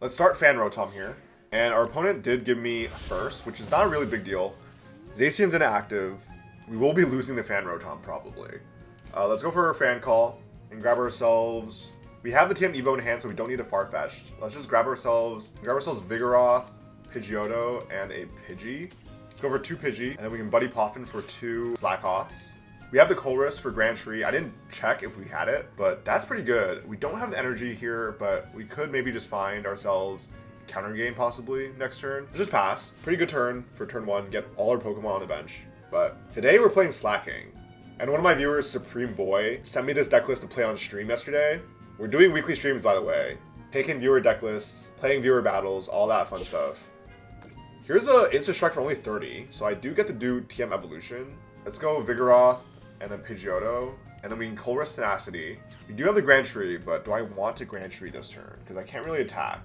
Let's start Fan Rotom here. And our opponent did give me first, which is not a really big deal. Zacian's inactive. We will be losing the Fan Rotom probably. Let's go for a Fan Call and grab ourselves. We have the TM Evo in hand, so we don't need a Farfetch'd. Let's just grab ourselves Vigoroth, Pidgeotto, and a Pidgey. Let's go for 2 Pidgey, and then we can Buddy Poffin for 2 Slakoths. We have the Colress for Grand Tree. I didn't check if we had it, but that's pretty good. We don't have the energy here, but we could maybe just find ourselves Counter Gain possibly next turn. Let's just pass. Pretty good turn for turn 1, get all our Pokemon on the bench. But today we're playing Slaking. And one of my viewers, Supreme Boy, sent me this deck list to play on stream yesterday. We're doing weekly streams, by the way. Taking viewer deck lists, playing viewer battles, all that fun stuff. Here's an Instant Strike for only 30, so I do get to do TM Evolution. Let's go Vigoroth, and then Pidgeotto, and then we can Colress Tenacity. We do have the Grand Tree, but do I want to Grand Tree this turn? Because I can't really attack.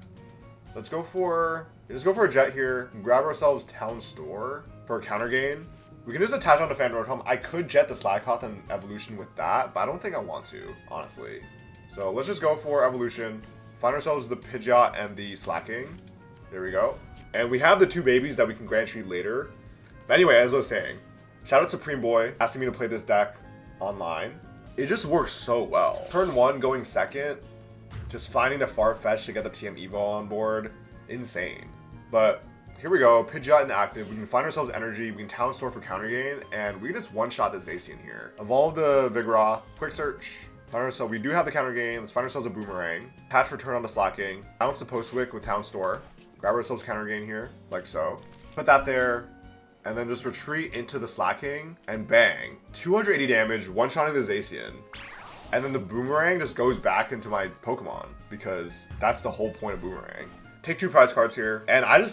Let's go for a Jet here, and grab ourselves Town Store for a Counter Gain. We can just attach on the Fan Rotom. I could Jet the Slakoth and Evolution with that, but I don't think I want to, honestly. So let's just go for Evolution. Find ourselves the Pidgeot and the Slaking. There we go. And we have the 2 babies that we can Grand Tree later. But anyway, as I was saying, shout out Supreme Boy asking me to play this deck online. It just works so well. Turn 1 going second, just finding the Farfetch'd to get the TM Evo on board. Insane. But here we go, Pidgeot inactive. We can find ourselves energy, we can Town Store for Counter Gain, and we can just one-shot the Zacian here. Evolve the Vigoroth, Quick Search. So we do have the Counter Gain. Let's find ourselves a Boomerang. Patch for turn on the Slaking. Bounce the Postwick with Town Store. Grab ourselves Counter Gain here, like so. Put that there, and then just retreat into the Slaking, and bang. 280 damage, one-shotting the Zacian. And then the Boomerang just goes back into my Pokemon, because that's the whole point of Boomerang. Take 2 prize cards here, and I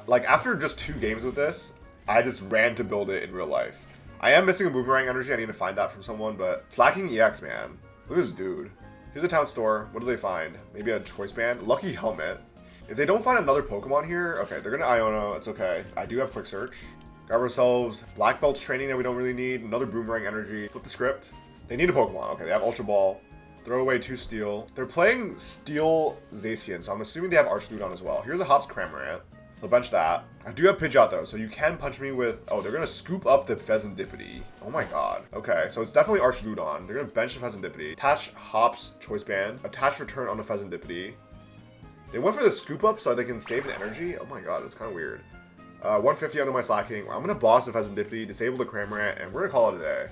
like after just 2 games with this, I just ran to build it in real life. I am missing a Boomerang energy, I need to find that from someone, but Slaking EX, man. Look at this dude. Here's a Town Store. What do they find? Maybe a Choice Band? Lucky Helmet. If they don't find another Pokemon here, okay, they're gonna Iono. It's okay. I do have Quick Search. Grab ourselves Black Belt's training that we don't really need. Another Boomerang energy. Flip the script. They need a Pokemon. Okay, they have Ultra Ball. Throw away 2 Steel. They're playing Steel Zacian, so I'm assuming they have Archludon as well. Here's a Hops Cramorant. They'll bench that. I do have Pidgeot though, so you can punch me with... Oh, they're gonna scoop up the Fezandipiti. Oh my god. Okay, so it's definitely Archludon. They're gonna bench the Fezandipiti. Attach Hops Choice Band. Attach Return on the Fezandipiti. They went for the scoop up so they can save the energy. Oh my god, that's kind of weird. 150 under my Slaking. I'm gonna boss the Fezandipiti, disable the Cramorant, and we're gonna call it a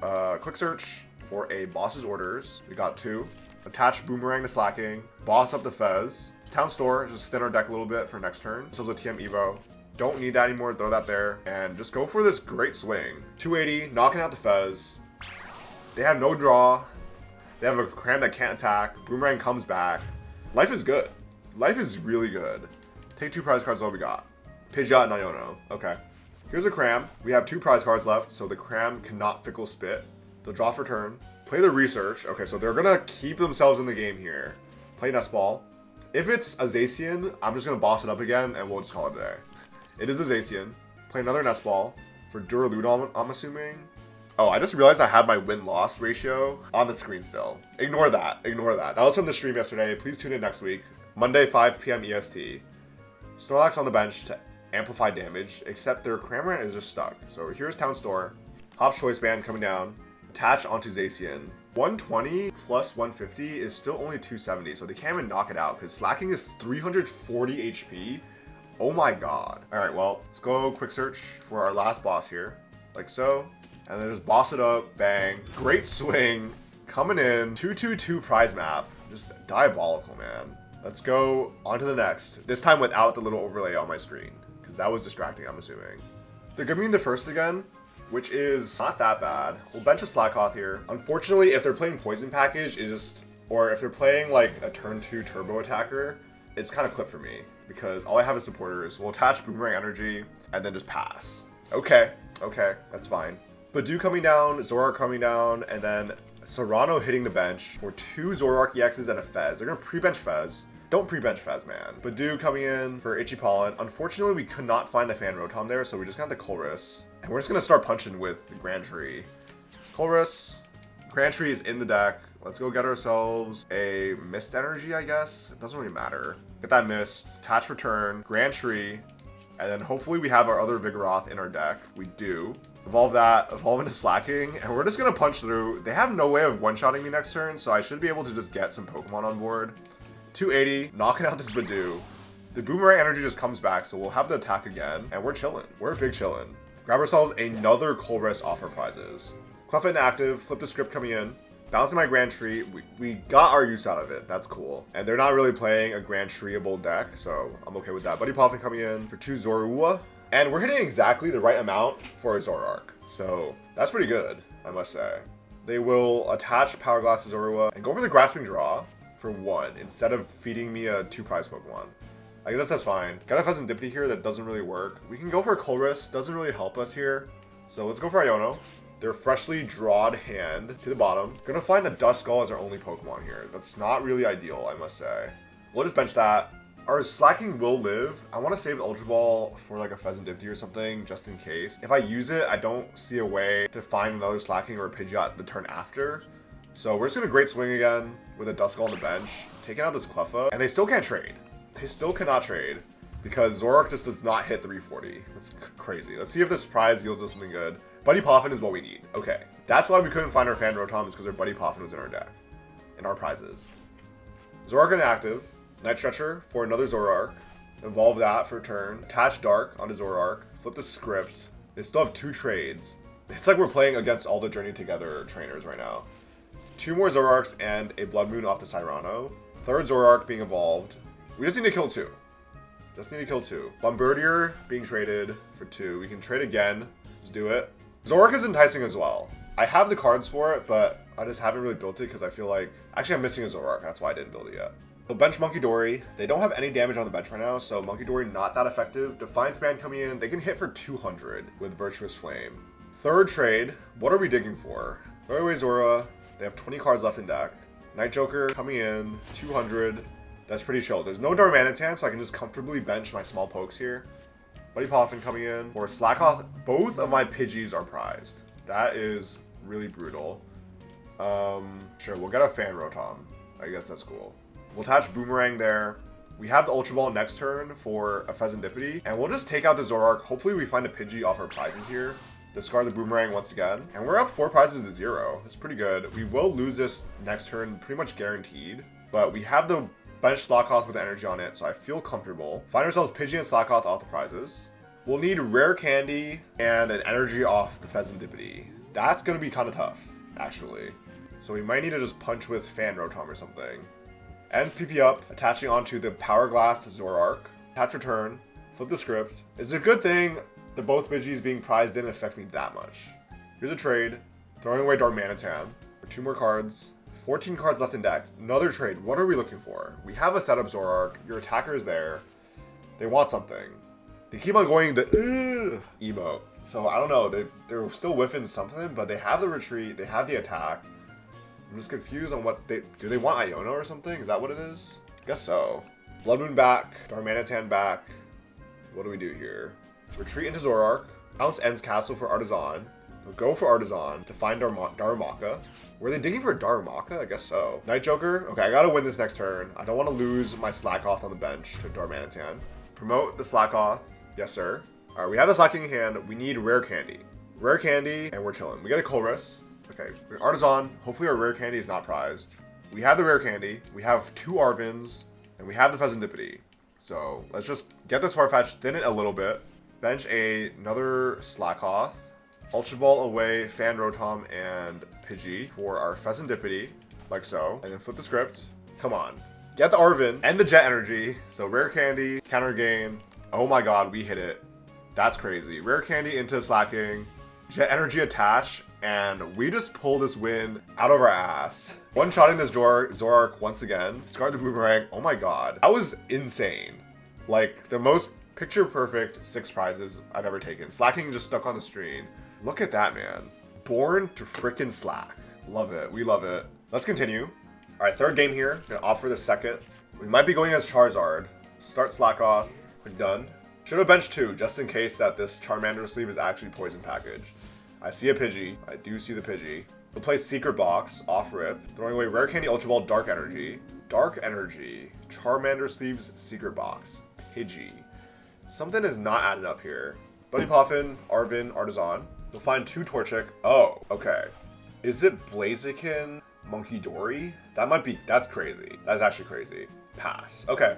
day. Quick Search for a boss's orders. We got 2. Attach Boomerang to Slaking. Boss up the Fez. Town Store, just thin our deck a little bit for next turn. This is a TM Evo. Don't need that anymore, throw that there. And just go for this great swing. 280, knocking out the Fez. They have no draw. They have a Cram that can't attack. Boomerang comes back. Life is good. Life is really good. Take 2 prize cards, all we got. Pidgeot and Iono. Okay. Here's a Cram. We have 2 prize cards left, so the Cram cannot Fickle Spit. They'll draw for turn. Play the Research. Okay, so they're gonna keep themselves in the game here. Play Nest Ball. If it's a Zacian, I'm just gonna boss it up again, and we'll just call it a day. It is a Zacian. Play another Nest Ball for Duraludon, I'm assuming. Oh, I just realized I had my win-loss ratio on the screen still. Ignore that. Ignore that. That was from the stream yesterday. Please tune in next week. Monday, 5 p.m. EST. Snorlax on the bench to amplify damage, except their Cramorant is just stuck. So here's Town Store. Hop's Choice Band coming down. Attach onto Zacian. 120 plus 150 is still only 270, so they can't even knock it out because Slaking is 340 HP. Oh my god. Alright, well, let's go Quick Search for our last boss here. Like so. And then just boss it up. Bang. Great swing. Coming in. 222 prize map. Just diabolical, man. Let's go on to the next. This time without the little overlay on my screen, because that was distracting, I'm assuming. They're giving me the first again, which is not that bad. We'll bench a Slakoth here. Unfortunately, if they're playing Poison Package, or if they're playing like a turn 2 Turbo Attacker, it's kind of clipped for me, because all I have is supporters. We'll attach Boomerang Energy, and then just pass. Okay, that's fine. Badu coming down, Zoroark coming down, and then Serrano hitting the bench for 2 Zoroark EXs and a Fez. They're gonna pre-bench Fez. Don't pre-bench Fez, man. Badu coming in for Itchy Pollen. Unfortunately, we could not find the Fan Rotom there, so we just got the Colress. And we're just gonna start punching with the Grand Tree. Colress, Grand Tree is in the deck. Let's go get ourselves a Mist Energy, I guess. It doesn't really matter. Get that missed. Attach return. Grand Tree. And then hopefully we have our other Vigoroth in our deck. We do. Evolve that. Evolve into Slaking. And we're just going to punch through. They have no way of one-shotting me next turn, so I should be able to just get some Pokemon on board. 280. Knocking out this Badoo. The Boomerang energy just comes back, so we'll have the attack again. And we're chilling. We're big chilling. Grab ourselves another Colress offer prizes. Clef inactive. Flip the script coming in. Bouncing my Grand Tree, we got our use out of it. That's cool. And they're not really playing a Grand Treeable deck, so I'm okay with that. Buddy Poffin coming in for 2 Zorua. And we're hitting exactly the right amount for a Zoroark. So that's pretty good, I must say. They will attach Power Glass to Zorua and go for the Grasping Draw for 1 instead of feeding me a 2 prize Pokemon. I guess that's fine. Got a Fezandipiti here that doesn't really work. We can go for a Colress, doesn't really help us here. So let's go for Iono. Their freshly drawed hand to the bottom. Gonna find a Duskull as our only Pokemon here. That's not really ideal, I must say. We'll just bench that. Our Slaking will live. I want to save the Ultra Ball for like a Fezandipiti or something, just in case. If I use it, I don't see a way to find another Slaking or a Pidgeot the turn after. So we're just gonna Great Swing again with a Duskull on the bench, taking out this Cleffa, and they still can't trade. They still cannot trade because Zoroark just does not hit 340. That's crazy. Let's see if this prize yields us something good. Buddy Poffin is what we need. Okay. That's why we couldn't find our Fan Rotom, is because our Buddy Poffin was in our deck. In our prizes. Zoroark inactive. Night Stretcher for another Zoroark. Evolve that for a turn. Attach Dark onto Zoroark. Flip the script. They still have 2 trades. It's like we're playing against all the Journey Together trainers right now. 2 more Zoroarks and a Bloodmoon off the Cyrano. 3rd Zoroark being evolved. We just need to kill 2. Just need to kill 2. Bombardier being traded for 2. We can trade again. Let's do it. Zoroark is enticing as well. I have the cards for it, but I just haven't really built it because I feel like... Actually, I'm missing a Zoroark. That's why I didn't build it yet. So bench Monkey Dory. They don't have any damage on the bench right now, so Monkey Dory not that effective. Defiance Band coming in. They can hit for 200 with Virtuous Flame. 3rd trade. What are we digging for? Throw away Zora. They have 20 cards left in deck. Night Joker coming in. 200. That's pretty chill. There's no Darmanitan, so I can just comfortably bench my small pokes here. Buddy Poffin coming in. For Slakoth, both of my Pidgeys are prized. That is really brutal. Sure, we'll get a Fan Rotom. I guess that's cool. We'll attach Boomerang there. We have the Ultra Ball next turn for a Fezandipiti. And we'll just take out the Zoroark. Hopefully we find a Pidgey off our prizes here. Discard the Boomerang once again. And we're up 4 prizes to 0. That's pretty good. We will lose this next turn, pretty much guaranteed. But we have the bench Slakoth with energy on it, so I feel comfortable. Find ourselves Pidgey and Slakoth off the prizes. We'll need Rare Candy and an energy off the Fezandipiti. That's going to be kind of tough, actually. So we might need to just punch with Fan Rotom or something. Ends PP up, attaching onto the Power Glass to Zoroark. Attach return, flip the script. It's a good thing that both Pidgeys being prized didn't affect me that much. Here's a trade, throwing away Darmanitan for 2 more cards. 14 cards left in deck. Another trade. What are we looking for? We have a setup Zoroark. Your attacker is there. They want something. They keep on going the emote. So I don't know. They're still whiffing something, but they have the retreat. They have the attack. I'm just confused on what do they want Iono or something? Is that what it is? I guess so. Bloodmoon back. Darmanitan back. What do we do here? Retreat into Zoroark. Bounce ends Castle for Artisan. We'll go for Artisan to find Darumaka. Were they digging for a Darumaka? I guess so. Night Joker. Okay, I gotta win this next turn. I don't want to lose my Slakoth on the bench to Darmanitan. Promote the Slakoth. Yes, sir. Alright, we have the Slaking in hand. We need Rare Candy. Rare Candy, and we're chilling. We got a Colress. Okay, Artisan. Hopefully our Rare Candy is not prized. We have the Rare Candy. We have 2 Arvins. And we have the Fezandipiti. So, let's just get this Farfetch'd, thin it a little bit. Bench another Slakoth. Ultra Ball away Fan Rotom and Pidgey for our Fezandipiti, like so. And then flip the script. Come on. Get the Arvin and the Jet Energy. So Rare Candy, Counter Gain. Oh my god, we hit it. That's crazy. Rare Candy into Slaking. Jet Energy attach. And we just pull this win out of our ass. One-shotting this Zoroark once again. Discard the Boomerang. Oh my god. That was insane. Like, the most picture-perfect 6 prizes I've ever taken. Slaking just stuck on the screen. Look at that, man. Born to frickin' Slack. Love it. We love it. Let's continue. Alright, 3rd game here. Gonna offer the 2nd. We might be going as Charizard. Start Slakoth. Click done. Should have benched 2, just in case that this Charmander sleeve is actually Poison Package. I see a Pidgey. I do see the Pidgey. We'll play Secret Box, off rip. Throwing away Rare Candy, Ultra Ball, Dark Energy. Dark Energy, Charmander Sleeves, Secret Box, Pidgey. Something is not adding up here. Bunny Poffin, Arvin, Artisan. We'll find 2 Torchic. Oh, okay. Is it Blaziken, Monkey Dory? That's crazy. That's actually crazy. Pass. Okay.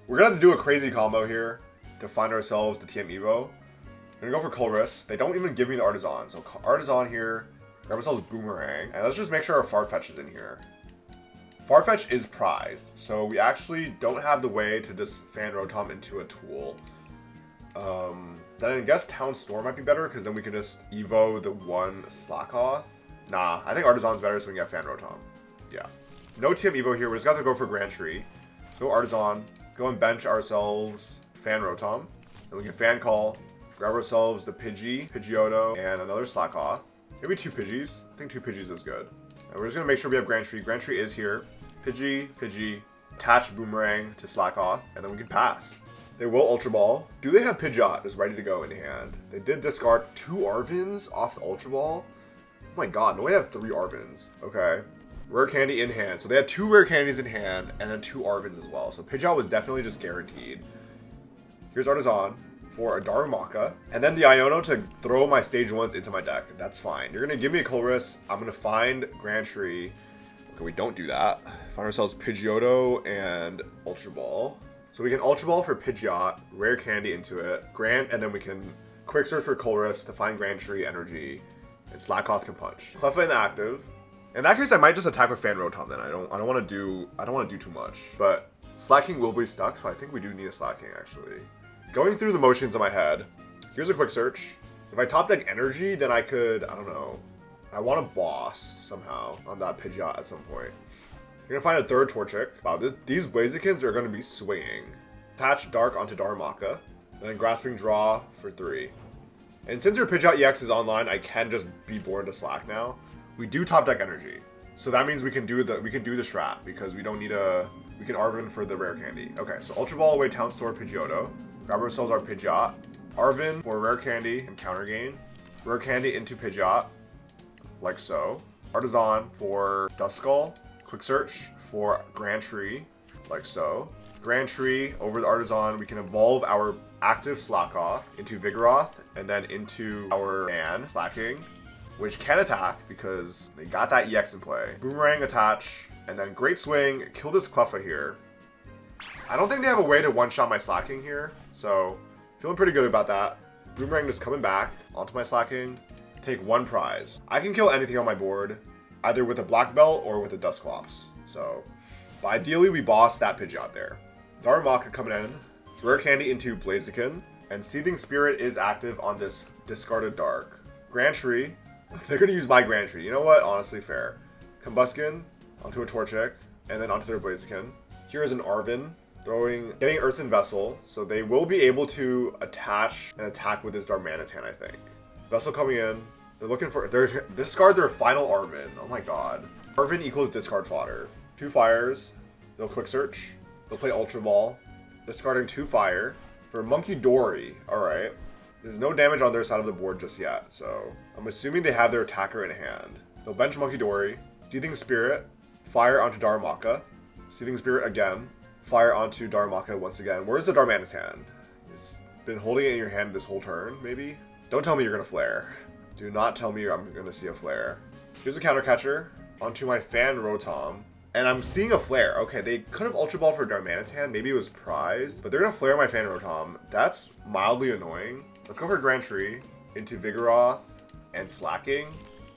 We're gonna have to do a crazy combo here to find ourselves the TM Evo. We're gonna go for Colress. They don't even give me the Artisan. So Artisan here. Grab ourselves Boomerang. And let's just make sure our Farfetch is in here. Farfetch is prized. So we actually don't have the way to just Fan Rotom into a tool. Then I guess Town Store might be better because then we can just Evo the 1 Slakoth. Nah, I think Artisan's better so we can get Fan Rotom. Yeah. No TM Evo here. We just got to go for Grand Tree. So Artisan. Go and bench ourselves Fan Rotom. Then we can Fan Call. Grab ourselves the Pidgey, Pidgeotto, and another Slakoth. Maybe 2 Pidgeys. I think 2 Pidgeys is good. And we're just going to make sure we have Grand Tree. Grand Tree is here. Pidgey, attach Boomerang to Slakoth, and then we can pass. They will Ultra Ball. Do they have Pidgeot is ready to go in hand? They did discard 2 Arvins off the Ultra Ball. Oh my god, no, they have 3 Arvins. Okay. Rare Candy in hand. So they had 2 Rare Candies in hand, and then 2 Arvins as well. So Pidgeot was definitely just guaranteed. Here's Artisan for a Darumaka. And then the Iono to throw my stage 1s into my deck. That's fine. You're going to give me a Colress. I'm going to find Grand Tree. Okay, we don't do that. Find ourselves Pidgeotto and Ultra Ball. So we can Ultra Ball for Pidgeot, Rare Candy into it, and then we can Quick Search for Colress to find Grand Tree Energy, and Slakoth can punch. Cleffa inactive. In that case, I might just attack with Fan Rotom then. I don't want to do too much. But Slaking will be stuck, so I think we do need a Slaking actually. Going through the motions in my head, here's a Quick Search. If I top deck Energy, then I could, I don't know. I want to boss somehow on that Pidgeot at some point. You're going to find a 3rd Torchic. Wow, these Blazikens are going to be swinging. Patch Dark onto Darumaka. Then Grasping Draw for 3. And since your Pidgeot EX is online, I can just be born to Slack now. We do top deck Energy. So that means we can do the strat because we don't need we can Arvin for the Rare Candy. Okay, so Ultra Ball away Town Store Pidgeotto. Grab ourselves our Pidgeot. Arvin for Rare Candy and Counter Gain. Rare Candy into Pidgeot. Like so. Artisan for Duskull. Quick Search for Grand Tree, like so. Grand Tree over the Artisan, we can evolve our active Slakoth into Vigoroth and then into our Fan, Slaking, which can attack because they got that EX in play. Boomerang attach, and then Great Swing, kill this Cleffa here. I don't think they have a way to one-shot my Slaking here, so feeling pretty good about that. Boomerang just coming back onto my Slaking, take 1 prize. I can kill anything on my board, either with a Black Belt or with a Dusclops. So, but ideally we boss that Pidgeot there. Darumaka coming in, Rare Candy into Blaziken, and Seething Spirit is active on this discarded Dark. Grand Tree, they're going to use my Grand Tree. You know what? Honestly, fair. Combuskin onto a Torchic, and then onto their Blaziken. Here is an Arvin, getting Earthen Vessel, so they will be able to attach and attack with this Darmanitan, I think. Vessel coming in. They're looking for, discard their final Arvin. Oh my god. Arvin equals discard fodder. 2 fires. They'll Quick Search. They'll play Ultra Ball. Discarding 2 fire. For Monkey Dory. Alright. There's no damage on their side of the board just yet, so I'm assuming they have their attacker in hand. They'll bench Monkey Dory. Seething Spirit. Fire onto Darumaka. Seething Spirit again. Fire onto Darumaka once again. Where's the Darmanitan? It's been holding it in your hand this whole turn, maybe? Don't tell me you're gonna flare. Do not tell me I'm going to see a flare. Here's a Counter Catcher onto my Fan Rotom. And I'm seeing a flare. Okay, they could have Ultra Ball for Darmanitan. Maybe it was prized. But they're going to flare my Fan Rotom. That's mildly annoying. Let's go for Grand Tree into Vigoroth and Slaking.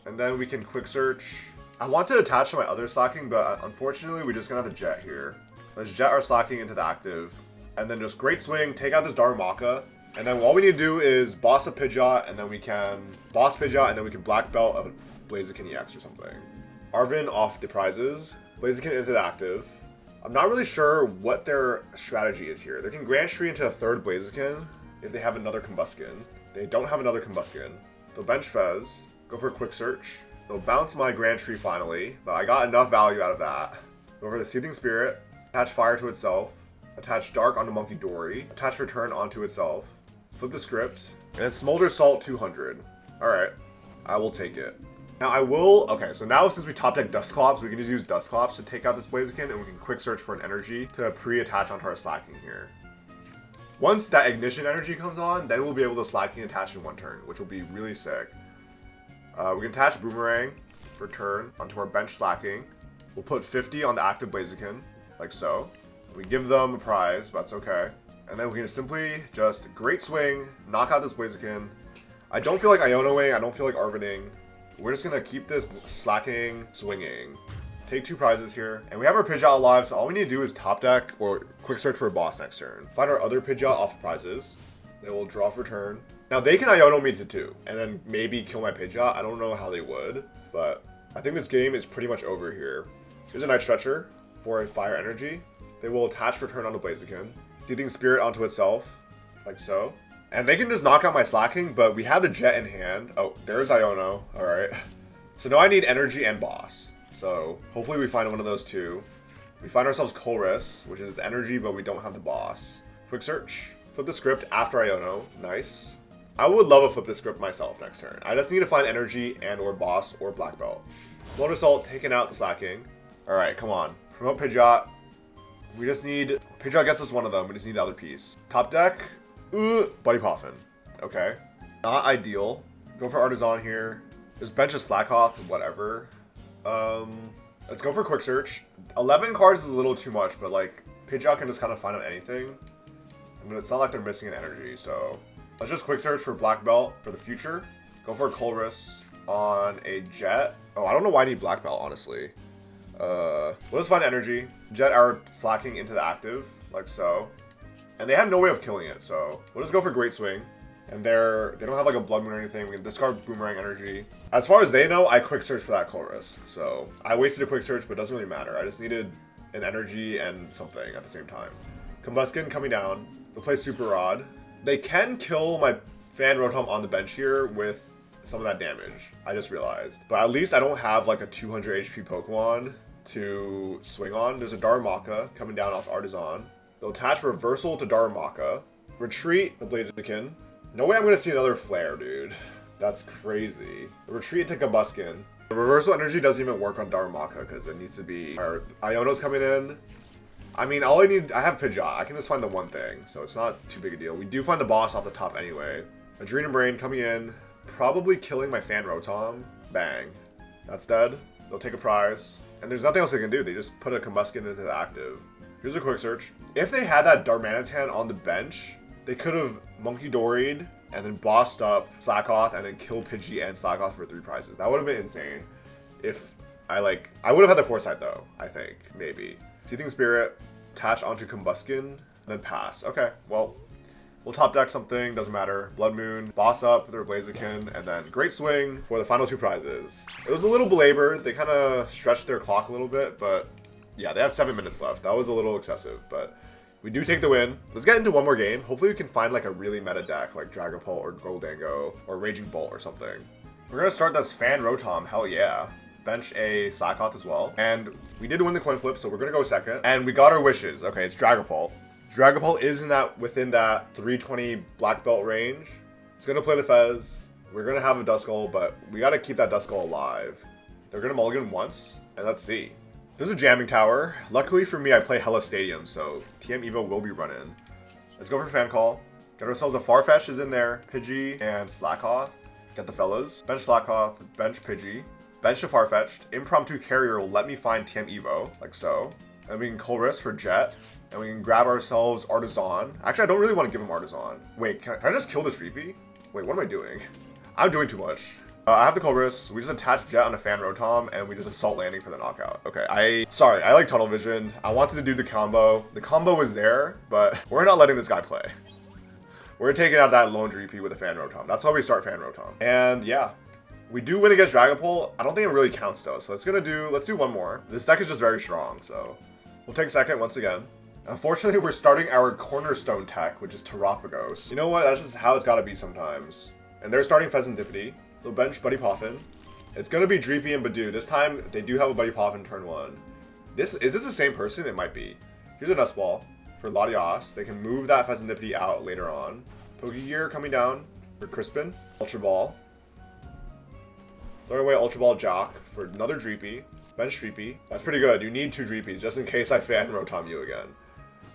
And then we can Quick Search. I wanted to attach to my other Slaking, but unfortunately we're just going to have to Jet here. Let's Jet our Slaking into the active. And then just Great Swing, take out this Darumaka. And then all we need to do is boss a Pidgeot, and then we can boss Pidgeot, and then we can Black Belt a Blaziken EX or something. Arvin off the prizes. Blaziken into the active. I'm not really sure what their strategy is here. They can Grand Tree into a 3rd Blaziken if they have another Combuskin. They don't have another Combuskin. They'll bench Fez, go for a Quick Search. They'll bounce my Grand Tree finally, but I got enough value out of that. Go for the Seething Spirit, attach Fire to itself, attach Dark onto Monkey Dory, attach Return onto itself. Flip the script, and then Smolder Salt 200. Alright, I will take it. Now I will, okay, so now since we top deck Dusclops, we can just use Dusclops to take out this Blaziken, and we can quick search for an energy to pre-attach onto our Slaking here. Once that ignition energy comes on, then we'll be able to Slaking attach in one turn, which will be really sick. We can attach Boomerang for turn onto our bench Slaking. We'll put 50 on the active Blaziken, like so. We give them a prize, but that's okay. And then we can simply just Great Swing, knock out this Blaziken. I don't feel like Ionoing, I don't feel like Arvening. We're just gonna keep this Slaking swinging. Take 2 prizes here. And we have our Pidgeot alive, so all we need to do is top deck or quick search for a boss next turn. Find our other Pidgeot off of prizes. Then we'll draw for turn. Now they can Iono me to 2, and then maybe kill my Pidgeot. I don't know how they would, but I think this game is pretty much over here. Here's a Night Stretcher for a Fire Energy. They will attach for turn onto Blaziken, Seething Spirit onto itself, like so. And they can just knock out my Slaking, but we have the Jet in hand. Oh, there's Iono. Alright. So now I need energy and boss. So hopefully we find one of those two. We find ourselves Colress, which is the energy, but we don't have the boss. Quick search. Flip the script after Iono. Nice. I would love a flip the script myself next turn. I just need to find energy and or boss or black belt. Slow Assault taking out the Slaking. Alright, come on. Promote Pidgeot. We just need... Pidgeot gets us one of them. We just need the other piece. Top deck. Buddy Poffin. Okay. Not ideal. Go for Artisan here. Just bench a Slakoth, whatever. Let's go for Quick Search. 11 cards is a little too much, but like, Pidgeot can just kind of find out anything. I mean, it's not like they're missing an energy, so... Let's just Quick Search for Black Belt for the future. Go for a Colress on a Jet. Oh, I don't know why I need Black Belt, honestly. We'll just find energy. Jet our Slaking into the active, like so. And they have no way of killing it, so we'll just go for Great Swing. And they don't have like a Bloodmoon or anything. We can discard Boomerang energy. As far as they know, I quick search for that Colress. So I wasted a quick search, but it doesn't really matter. I just needed an energy and something at the same time. Combuskin coming down. They'll play Super Rod. They can kill my Fan Rotom on the bench here with some of that damage. I just realized. But at least I don't have like a 200 HP Pokemon to swing on. There's a Darumaka coming down off Artisan. They'll attach Reversal to Darumaka. Retreat the Blaziken. No way I'm going to see another Flare, dude. That's crazy. Retreat to Combuskin. The Reversal energy doesn't even work on Darumaka because it needs to be... Iono's coming in. I mean, all I need... I have Pidgeot. I can just find the one thing, so it's not too big a deal. We do find the boss off the top anyway. Adrenal Brain coming in. Probably killing my Fan Rotom. Bang. That's dead. They'll take a prize. And there's nothing else they can do. They just put a Combuskin into the active. Here's a quick search. If they had that Darmanitan on the bench, they could have Monkey Doried and then bossed up Slakoth and then killed Pidgey and Slakoth for 3 prizes. That would have been insane. If I would have had the foresight though, I think, maybe. Seething Spirit, attach onto Combuskin, then pass. Okay, well, we'll top deck something, doesn't matter. Bloodmoon, boss up with their Blaziken, and then Great Swing for the final 2 prizes. It was a little belabored. They kind of stretched their clock a little bit, but yeah, they have 7 minutes left. That was a little excessive, but we do take the win. Let's get into one more game. Hopefully we can find like a really meta deck like Dragapult or Goldango or Raging Bolt or something. We're gonna start this Fan Rotom, hell yeah. Bench a Slakoth as well. And we did win the coin flip, so we're gonna go second. And we got our wishes. Okay, it's Dragapult. Dragapult is within that 320 black belt range. It's gonna play the Fez. We're gonna have a Duskull, but we gotta keep that Duskull alive. They're gonna mulligan once, and let's see. There's a Jamming Tower. Luckily for me, I play Hella Stadium, so TM Evo will be running. Let's go for Fan Call. Get ourselves a Farfetch'd is in there. Pidgey and Slakoth. Get the fellas. Bench Slakoth, bench Pidgey. Bench to Farfetch'd. Impromptu Carrier will let me find TM Evo, like so. And we can Colress for Jet. And we can grab ourselves Artisan. Actually, I don't really want to give him Artisan. Wait, can I just kill this Dreepy? Wait, what am I doing? I'm doing too much. I have the Colress. We just attach Jet on a Fan Rotom, and we just Assault Landing for the knockout. Okay, sorry, I like Tunnel Vision. I wanted to do the combo. The combo was there, but we're not letting this guy play. We're taking out that lone Dreepy with a Fan Rotom. That's how we start Fan Rotom. And yeah, we do win against Dragapult. I don't think it really counts though, so let's do one more. This deck is just very strong, so we'll take second once again. Unfortunately, we're starting our Cornerstone tech, which is Terapagos. You know what? That's just how it's gotta be sometimes. And they're starting Fezandipiti. They'll bench Buddy Poffin. It's gonna be Dreepy and Badoo. This time, they do have a Buddy Poffin turn 1. Is this the same person? It might be. Here's a Nest Ball for Latias. They can move that Fezandipiti out later on. Pokegear coming down for Crispin. Ultra Ball. Throw away Ultra Ball Jacq for another Dreepy. Bench Dreepy. That's pretty good. You need 2 Dreepies just in case I Fan Rotom you again.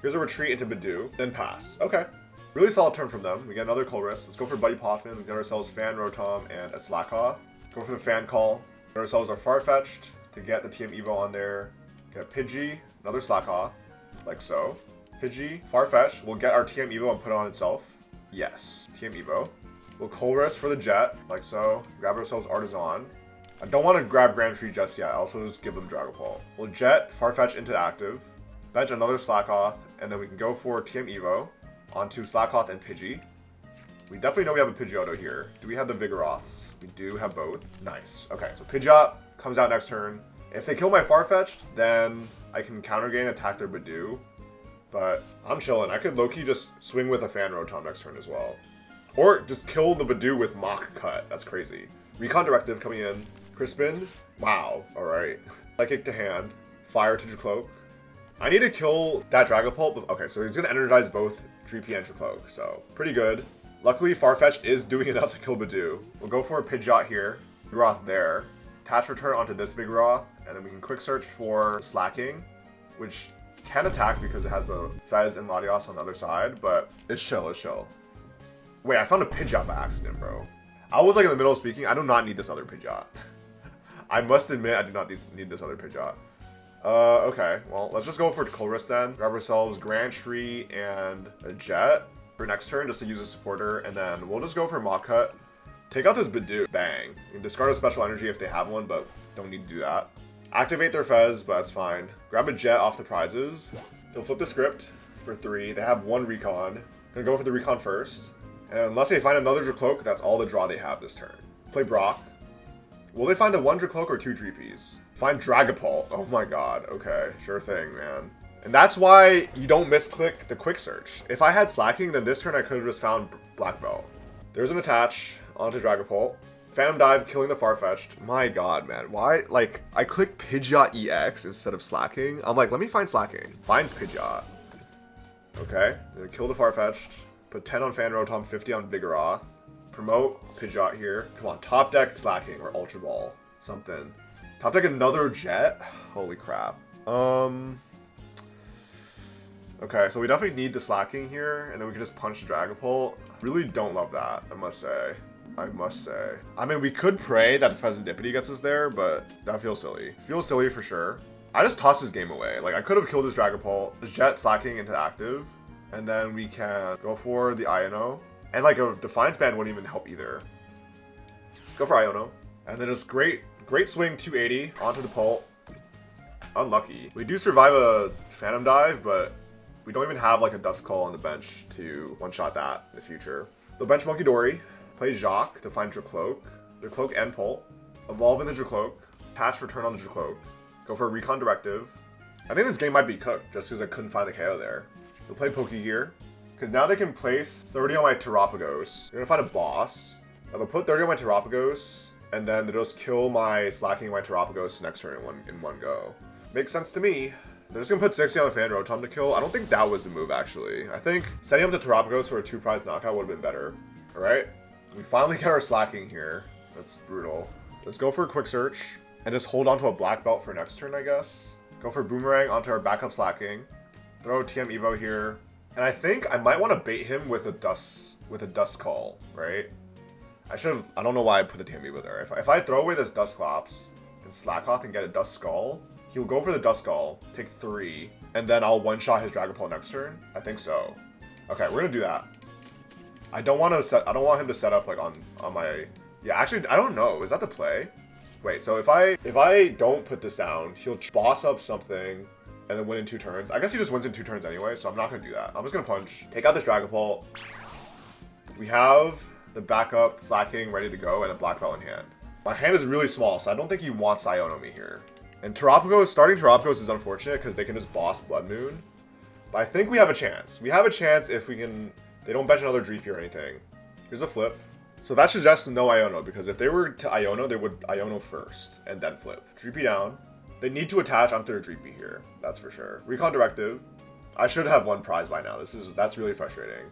Here's a retreat into Bidoof, then pass. Okay. Really solid turn from them. We get another Colress. Let's go for Buddy Poffin. We get ourselves Fan Rotom and a Slakoth. Go for the Fan Call. Get ourselves our Farfetch'd to get the TM Evo on there. Get Pidgey, another Slakoth, like so. Pidgey, Farfetch'd. We'll get our TM Evo and put it on itself. Yes, TM Evo. We'll Colress for the Jet, like so. Grab ourselves Artisan. I don't want to grab Grand Tree just yet. I also just give them Dragapult. We'll Jet, Farfetch'd into active. Bench another Slakoth, and then we can go for TM Evo onto Slakoth and Pidgey. We definitely know we have a Pidgeotto here. Do we have the Vigoroths? We do have both. Nice. Okay, so Pidgeot comes out next turn. If they kill my Farfetch'd, then I can Counter Gain attack their Bidoof. But I'm chilling. I could low-key just swing with a Fan Rotom next turn as well. Or just kill the Bidoof with Mach Cut. That's crazy. Recon Directive coming in. Crispin. Wow. Alright. Psychic to hand. Fire to Jacloak. I need to kill that Dragapult. Okay, so he's going to energize both Dreepy and Jacloak. So, pretty good. Luckily, Farfetch'd is doing enough to kill Bidoof. We'll go for a Pidgeot here. Vigoroth there. Attach return onto this Vigoroth. And then we can quick search for Slaking, which can attack because it has a Fez and Latios on the other side. But it's chill, it's chill. Wait, I found a Pidgeot by accident, bro. I was like in the middle of speaking. I do not need this other Pidgeot. I must admit, I do not need this other Pidgeot. Okay, well, let's just go for Colress then. Grab ourselves Grand Tree and a Jet for next turn just to use a supporter, and then we'll just go for Mach Cut. Take out this Bidoof. Bang. You can discard a special energy if they have one, but don't need to do that. Activate their Fez, but that's fine. Grab a Jet off the prizes. They'll flip the script for 3. They have 1 Recon. Gonna go for the Recon first. And unless they find another Jacloak, that's all the draw they have this turn. Play Brock. Will they find the 1 Jacloak or 2 Dreepies? Find Dragapult. Oh my god. Okay. Sure thing, man. And that's why you don't misclick the quick search. If I had Slaking, then this turn I could have just found Black Belt. There's an attach onto Dragapult. Phantom Dive killing the Farfetch'd. My god, man. Why? Like, I click Pidgeot EX instead of Slaking. I'm like, let me find Slaking. Finds Pidgeot. Okay. Then kill the Farfetch'd. Put 10 on Fan Rotom, 50 on Vigoroth. Promote Pidgeot here. Come on, top deck Slaking or Ultra Ball. Something. Top deck another Jet? Holy crap. Okay, so we definitely need the Slaking here, and then we can just punch Dragapult. Really don't love that, I must say. I mean, we could pray that Fezandipiti gets us there, but that feels silly. Feels silly for sure. I just tossed this game away. Like, I could have killed this Dragapult, just Jet Slaking into active, and then we can go for the Iono. And like a Defiance Band wouldn't even help either. Let's go for Iono. And then just great swing 280 onto the Pult. Unlucky. We do survive a Phantom Dive, but we don't even have like a Duskull on the bench to one-shot that in the future. The bench Monkey Dory. Play Jacq to find Jacloak. Jacloak and Pult. Evolve into Jacloak. Patch return on the Jacloak. Go for a Recon Directive. I think this game might be cooked just because I couldn't find the KO there. We'll play Pokegear. Because now they can place 30 on my Terapagos. They're going to find a boss. Now they'll put 30 on my Terapagos, and then they'll just kill my Slaking my Terapagos next turn in one go. Makes sense to me. They're just going to put 60 on the Fan Rotom to kill. I don't think that was the move, actually. I think setting up the Terapagos for a 2-prize knockout would have been better. Alright. We finally get our Slaking here. That's brutal. Let's go for a quick search, and just hold on to a Black Belt for next turn, I guess. Go for Boomerang onto our backup Slaking. Throw TM Evo here. And I think I might want to bait him with a Duskull, right? I don't know why I put the TM Evo there. If I throw away this Dusclops and Slakoth and get a Duskull, he'll go for the Duskull, take 3, and then I'll one-shot his Dragapult next turn. I think so. Okay, we're gonna do that. I don't want him to set up like on my. Yeah, actually, I don't know. Is that the play? Wait, so if I don't put this down, he'll boss up something and then win in 2 turns. I guess he just wins in 2 turns anyway, so I'm not going to do that. I'm just going to punch. Take out this Dragapult. We have the backup Slaking ready to go and a Black Belt in hand. My hand is really small, so I don't think he wants Iono me here. And Terapagos, starting Terapagos is unfortunate because they can just boss Bloodmoon. But I think we have a chance. We have a chance if we can. They don't bench another Dreepy or anything. Here's a flip. So that suggests no Iono, because if they were to Iono, they would Iono first and then flip. Dreepy down. They need to attach onto their Dreepy here. That's for sure. Recon Directive. I should have 1 prize by now. That's really frustrating.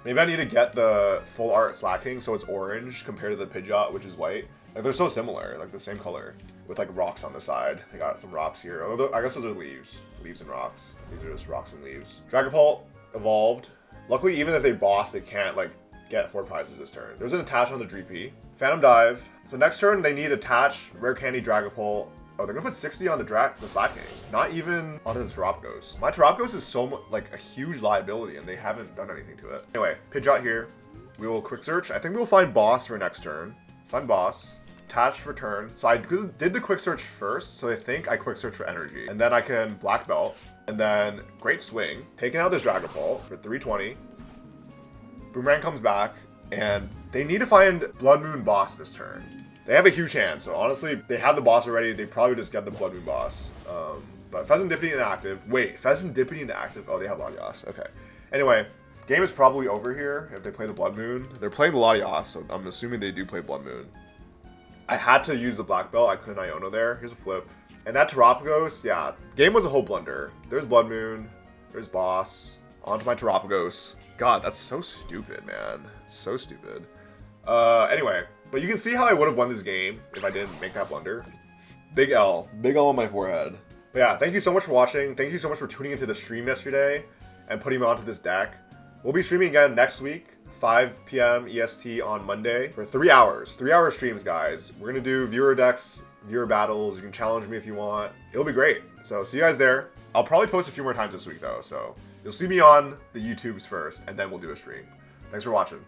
Maybe I need to get the full art Slaking so it's orange compared to the Pidgeot, which is white. Like, they're so similar, like the same color, with like rocks on the side. They got some rocks here. Although I guess those are leaves. Leaves and rocks. These are just rocks and leaves. Dragapult evolved. Luckily, even if they boss, they can't like get 4 prizes this turn. There's an attach on the Dreepy. Phantom Dive. So next turn, they need attach, Rare Candy, Dragapult. Oh, they're gonna put 60 on the Slaking. Not even onto the Terapagos. My Terapagos is so like a huge liability, and they haven't done anything to it. Anyway, Pidgeot here. We will quick search. I think we'll find boss for next turn. Find boss. Attach for turn. So I did the quick search first, so I think I quick search for energy. And then I can black belt. And then great swing. Taking out this Dragapult for 320. Boomerang comes back. And they need to find Bloodmoon boss this turn. They have a huge hand, so honestly, they have the boss already. They probably just get the Bloodmoon boss. But Fezandipiti inactive. Wait, Fezandipiti inactive? Oh, they have Latias. Okay. Anyway, game is probably over here if they play the Bloodmoon. They're playing the Latias, so I'm assuming they do play Bloodmoon. I had to use the Black Belt. I couldn't Iono there. Here's a flip. And that Terapagos, yeah, game was a whole blunder. There's Bloodmoon. There's boss. Onto my Terapagos. God, that's so stupid, man. It's so stupid. Anyway, but you can see how I would have won this game if I didn't make that blunder. Big L. Big L on my forehead. But yeah, thank you so much for watching. Thank you so much for tuning into the stream yesterday and putting me onto this deck. We'll be streaming again next week, 5 p.m. EST on Monday for 3 hours. 3-hour streams, guys. We're going to do viewer decks, viewer battles. You can challenge me if you want. It'll be great. So see you guys there. I'll probably post a few more times this week, though. So you'll see me on the YouTubes first, and then we'll do a stream. Thanks for watching.